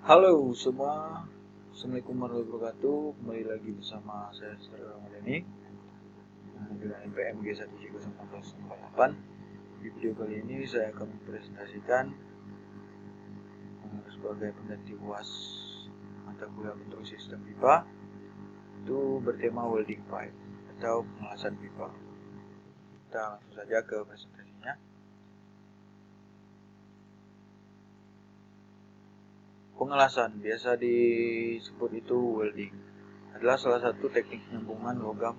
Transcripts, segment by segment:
Halo semua, Assalamualaikum warahmatullahi wabarakatuh. Kembali lagi bersama saya Sri Ramadhani dengan NPM G13018. Di video kali ini saya akan mempresentasikan sebagai pengganti UAS mata kuliah bentuk sistem pipa itu bertema welding pipe atau pengelasan pipa. Kita langsung saja ke presentasinya. Pengelasan, biasa disebut itu welding, adalah salah satu teknik penyambungan logam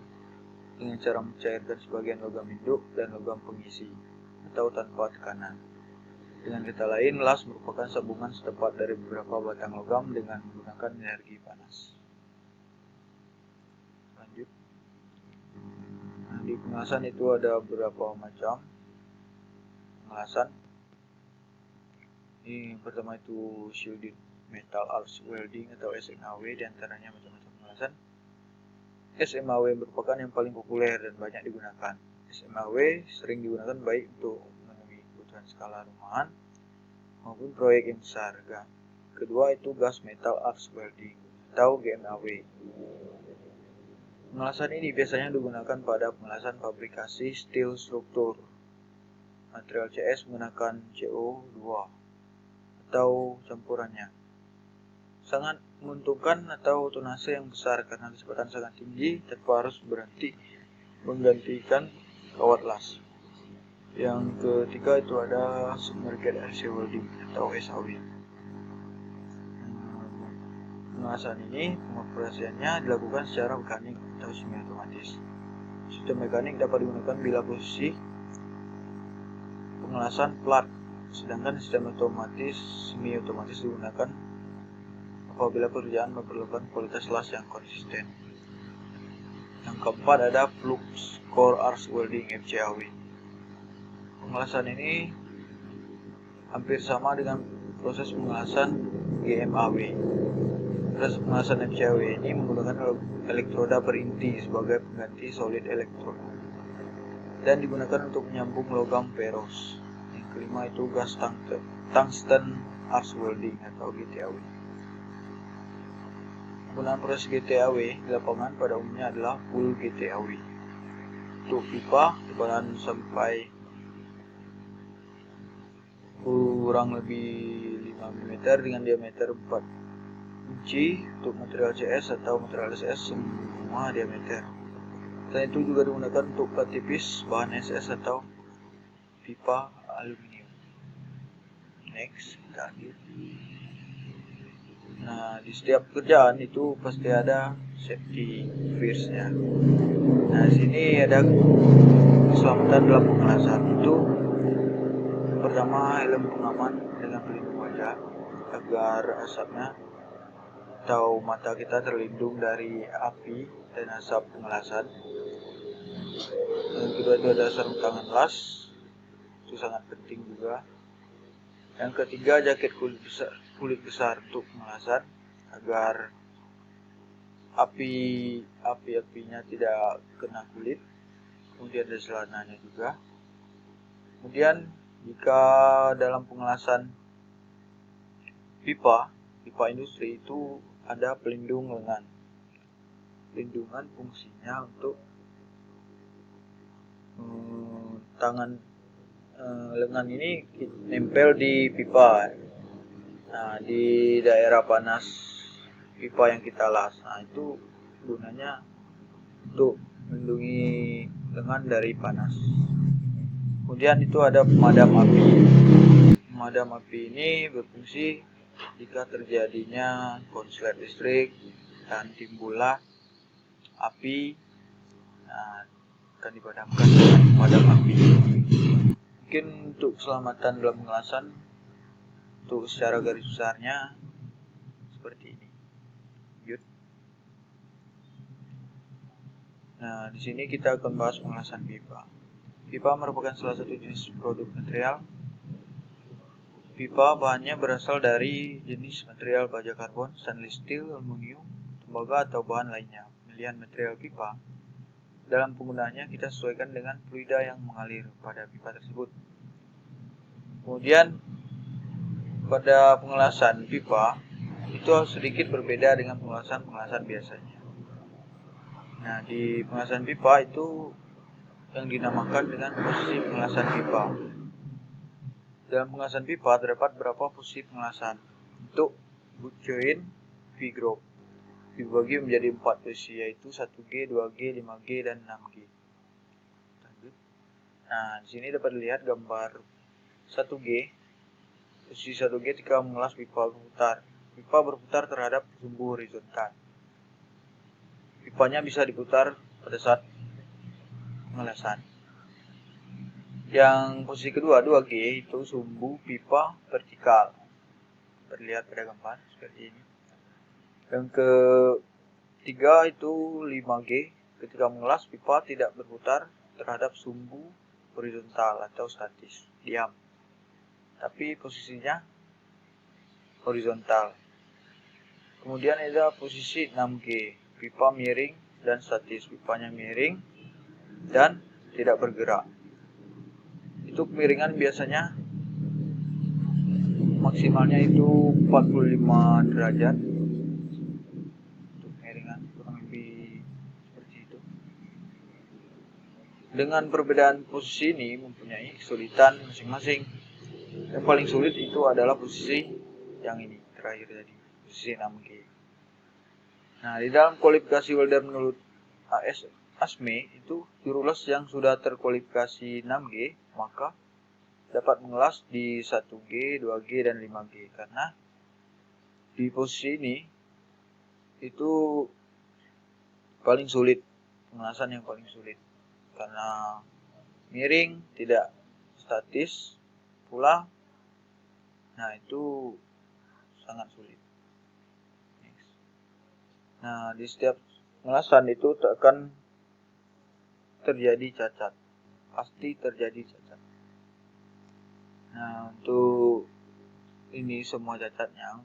dengan cara mencairkan sebagian logam induk dan logam pengisi atau tanpa tekanan. Dengan kata lain, las merupakan sambungan setepat dari beberapa batang logam dengan menggunakan energi panas. Lanjut. Di pengelasan itu ada beberapa macam pengelasan. Ini yang pertama itu shielded metal arc welding atau SMAW, diantaranya macam-macam pengelasan. SMAW merupakan yang paling populer dan banyak digunakan. SMAW sering digunakan baik untuk memenuhi kebutuhan skala rumahan maupun proyek yang besar. Kedua itu gas metal arc welding atau GMAW. Pengelasan ini biasanya digunakan pada pengelasan fabrikasi steel struktur. Material CS menggunakan CO2 atau campurannya. Sangat menguntungkan atau tonase yang besar karena kecepatan sangat tinggi tanpa harus berhenti menggantikan kawat las. Yang ketiga itu ada submerged RC welding atau SAW. Pengelasan ini pengoperasiannya dilakukan secara mekanik atau semi otomatis. Sistem mekanik dapat digunakan bila posisi pengelasan flat, sedangkan sistem otomatis semi otomatis digunakan apabila pekerjaan memerlukan kualitas las yang konsisten. Yang keempat ada flux core arc welding FCAW. Pengelasan ini hampir sama dengan proses pengelasan GMAW. Proses pengelasan FCAW ini menggunakan elektroda berinti sebagai pengganti solid elektroda dan digunakan untuk menyambung logam ferros. Yang kelima itu gas tungsten arc welding atau GTAW. Penggunaan proses GTAW di lapangan pada umumnya adalah full GTAW. Untuk pipa tebalan sampai kurang lebih 5 mm dengan diameter 4 inci. Untuk material CS atau material SS semua diameter. Selain itu juga digunakan untuk plat tipis bahan SS atau pipa aluminium. Next, kita lanjut. Nah, di setiap pekerjaan itu pasti ada safety first-nya. Nah, di sini ada keselamatan dalam pengelasan. Itu pertama, helm pengaman dengan pelindung wajah agar asapnya atau mata kita terlindung dari api dan asap pengelasan. Yang kedua itu ada sarung tangan las, itu sangat penting juga. Yang ketiga, jaket kulit besar untuk pengelasan agar apinya tidak kena kulit. Kemudian ada celananya juga. Kemudian jika dalam pengelasan pipa industri itu ada pelindung lengan. Pelindungan fungsinya untuk lengan ini nempel di pipa. Nah, di daerah panas pipa yang kita las. Nah, itu gunanya untuk melindungi lengan dari panas. Kemudian itu ada pemadam api. Pemadam api ini berfungsi jika terjadinya konslet listrik dan timbullah api, nah, akan dipadamkan dengan pemadam api. Mungkin untuk keselamatan dalam pengelasan, untuk secara garis besarnya seperti ini. Lanjut. Nah, di sini kita akan bahas pengelasan pipa. Pipa merupakan salah satu jenis produk material. Pipa bahannya berasal dari jenis material baja karbon, stainless steel, aluminium, tembaga atau bahan lainnya. Pemilihan material pipa dalam penggunaannya kita sesuaikan dengan fluida yang mengalir pada pipa tersebut. Kemudian pada pengelasan pipa itu sedikit berbeda dengan pengelasan biasanya. Nah, di pengelasan pipa itu yang dinamakan dengan posisi pengelasan pipa. Dalam pengelasan pipa terdapat beberapa posisi pengelasan. Untuk boot joint V-groove dibagi menjadi 4 posisi, yaitu 1G, 2G, 5G, dan 6G. Nah, di sini dapat dilihat gambar 1G. Posisi 1G ketika mengelas pipa berputar. Pipa berputar terhadap sumbu horizontal. Pipanya bisa diputar pada saat pengelasan. Yang posisi kedua 2G itu sumbu pipa vertikal. Terlihat pada gambar seperti ini. Yang ketiga itu 5G. Ketika mengelas pipa tidak berputar terhadap sumbu horizontal atau statis, diam. Tapi posisinya horizontal. Kemudian ada posisi 6G, pipa miring dan statis. Pipanya miring dan tidak bergerak. Itu kemiringan biasanya maksimalnya itu 45 derajat. Untuk kemiringan kurang lebih seperti itu. Dengan perbedaan posisi ini mempunyai kesulitan masing-masing. Yang paling sulit itu adalah posisi yang ini terakhir tadi, posisi 6G. Nah, di dalam kualifikasi welder menurut ASME itu jurulas yang sudah terkualifikasi 6G maka dapat mengelas di 1G, 2G, dan 5G. Karena di posisi ini itu paling sulit, pengelasan yang paling sulit. Karena miring, tidak statis pula. Nah, itu sangat sulit. Nah, di setiap pengelasan itu akan terjadi cacat. Pasti terjadi cacat. Nah, untuk ini semua cacatnya,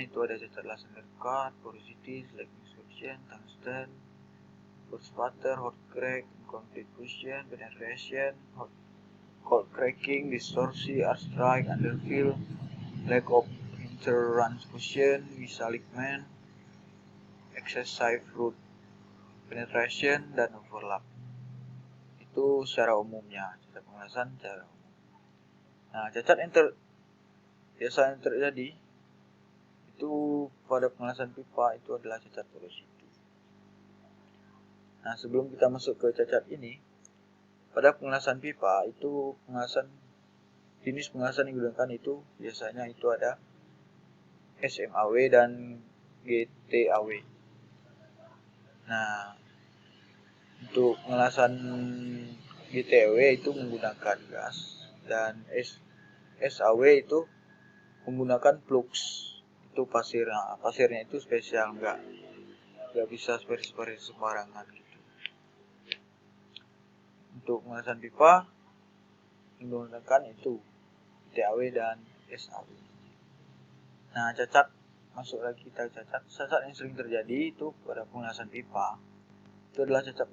itu ada cacat laser cut, porosity, slag extrusion, tungsten, force sputter, hot crack, incomplete fusion, penetration, cold cracking, distorsi, arc strike, underfill, lack of inter-transfusion, misalignment, excessive root penetration, dan overlap. Itu secara umumnya, cacat pengelasan secara umum. Nah, cacat yang biasa yang terjadi itu pada pengelasan pipa itu adalah cacat porosity. Nah, sebelum kita masuk ke cacat ini, pada pengelasan pipa itu jenis pengelasan yang digunakan itu biasanya itu ada SMAW dan GTAW. Nah, untuk pengelasan GTAW itu menggunakan gas dan SAW itu menggunakan flux. Itu pasirnya itu spesial, nggak bisa seperti sembarangan gitu. Untuk pengelasan pipa menggunakan itu GTAW dan SAW. Nah, cacat masuk lagi kita cacat yang sering terjadi itu pada pengelasan pipa itu adalah cacat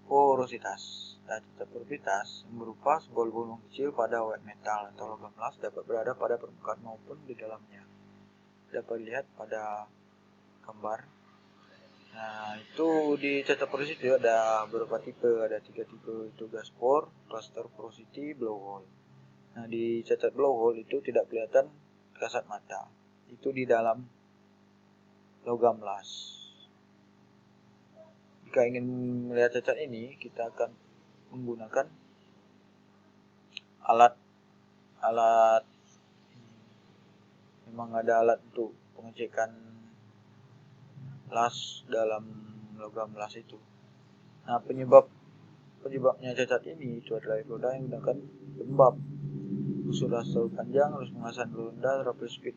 porositas. Nah, cacat porositas berupa sebuah bolong kecil pada white metal atau logam las dapat berada pada permukaan maupun di dalamnya. Dapat dilihat pada gambar. Nah, itu di cacat porosity itu ada beberapa tipe, ada 3 tipe, itu gas pore, cluster porosity, blowhole. Nah, di cacat blowhole itu tidak kelihatan kasat mata. Itu di dalam logam las. Jika ingin melihat cacat ini, kita akan menggunakan alat memang ada alat untuk pengecekan las dalam logam las itu. Nah, penyebabnya cacat ini itu adalah roda yang menggunakan lembab, sudah terlalu panjang, harus pengelasan rendah, throttle speed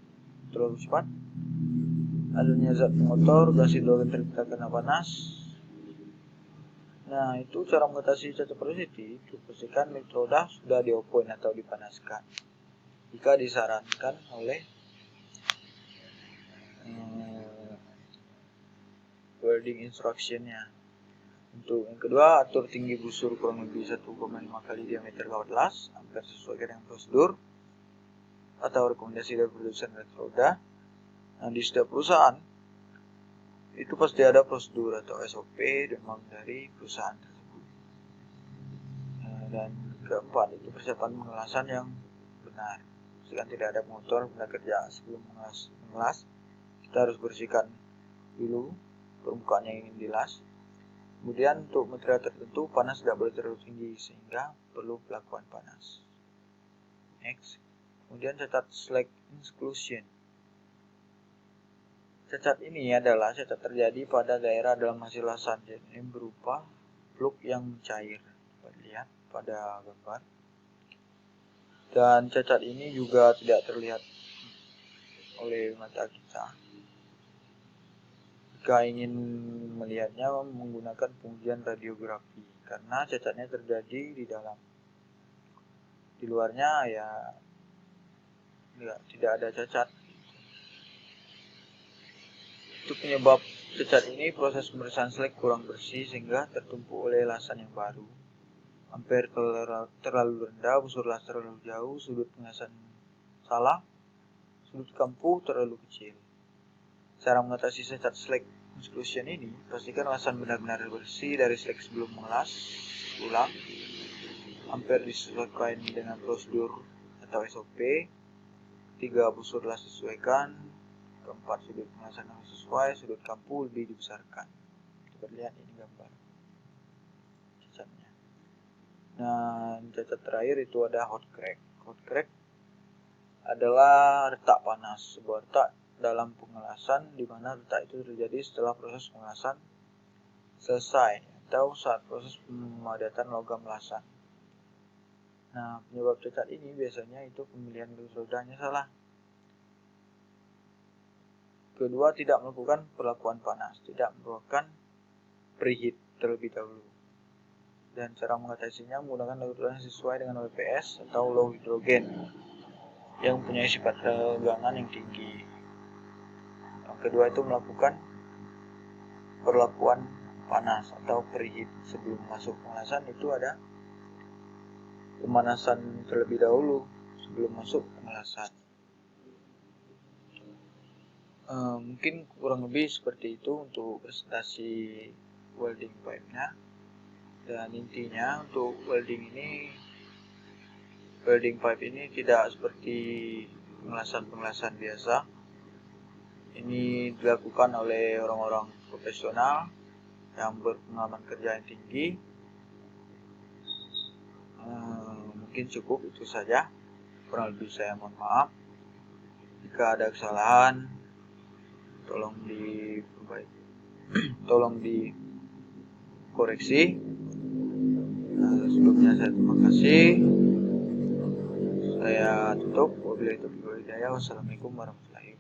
terlalu cepat, adanya zat pengotor, gas hidrogen tercipta karena panas. Nah, itu cara mengatasi cacat porosity itu pastikan elektroda sudah diopen atau dipanaskan jika disarankan oleh welding instructionnya. Untuk yang kedua, atur tinggi busur kurang lebih 1,5 kali diameter kawat las agar sesuai dengan prosedur atau rekomendasi dari produsen elektroda. Nah, di setiap perusahaan itu pasti ada prosedur atau SOP demam dari perusahaan tersebut. Dan keempat, itu persiapan pengelasan yang benar. Jika tidak ada motor benda kerja sebelum mengelas, kita harus bersihkan dulu permukaan yang ingin dilas. Kemudian untuk material tertentu panas tidak boleh terlalu tinggi sehingga perlu pelakuan panas. Next. Kemudian cacat slag inclusion. Cacat ini adalah cacat terjadi pada daerah dalam hasil lasan, jadi berupa fluk yang cair. Lihat pada gambar. Dan cacat ini juga tidak terlihat oleh mata kita. Jika ingin melihatnya menggunakan pengujian radiografi, karena cacatnya terjadi di dalam. Di luarnya ya tidak ada cacat. Untuk penyebab cacat ini, proses pemeriksaan slag kurang bersih sehingga tertumpuk oleh lasan yang baru. Ampere terlalu rendah, busur las terlalu jauh, sudut pengelasan salah, sudut kampu terlalu kecil. Cara mengatasi cacat slag inclusion ini, pastikan lasan benar-benar bersih dari slag sebelum mengelas ulang. Ampere disesuaikan dengan prosedur atau SOP. 3, busur las disesuaikan. 4, sudut pengelasan yang sesuai, sudut kampu lebih dibesarkan. Kita lihat ini gambar cacatnya. Nah, cacat terakhir itu ada hot crack. Hot crack adalah retak panas, sebuah retak dalam pengelasan di mana retak itu terjadi setelah proses pengelasan selesai atau saat proses pemadatan logam lasan. Nah, penyebab cacat ini biasanya itu pemilihan rodanya salah. Kedua, tidak melakukan perlakuan panas, tidak melakukan preheat terlebih dahulu. Dan cara mengatasinya menggunakan larutan sesuai dengan WPS atau low hydrogen yang mempunyai sifat tegangan yang tinggi. Yang kedua itu melakukan perlakuan panas atau preheat. Sebelum masuk pengelasan itu ada pemanasan terlebih dahulu sebelum masuk pengelasan. Mungkin kurang lebih seperti itu untuk presentasi welding pipe-nya. Dan intinya untuk welding pipe ini tidak seperti pengelasan biasa. Ini dilakukan oleh orang-orang profesional yang berpengalaman kerja yang tinggi. Mungkin cukup itu saja. Kurang lebih saya mohon maaf. Jika ada kesalahan, tolong diperbaiki, tolong dikoreksi. Sebelumnya saya terima kasih. Saya tutup. Wabillahi taufiq wal hidayah. Wassalamualaikum warahmatullahi wabarakatuh.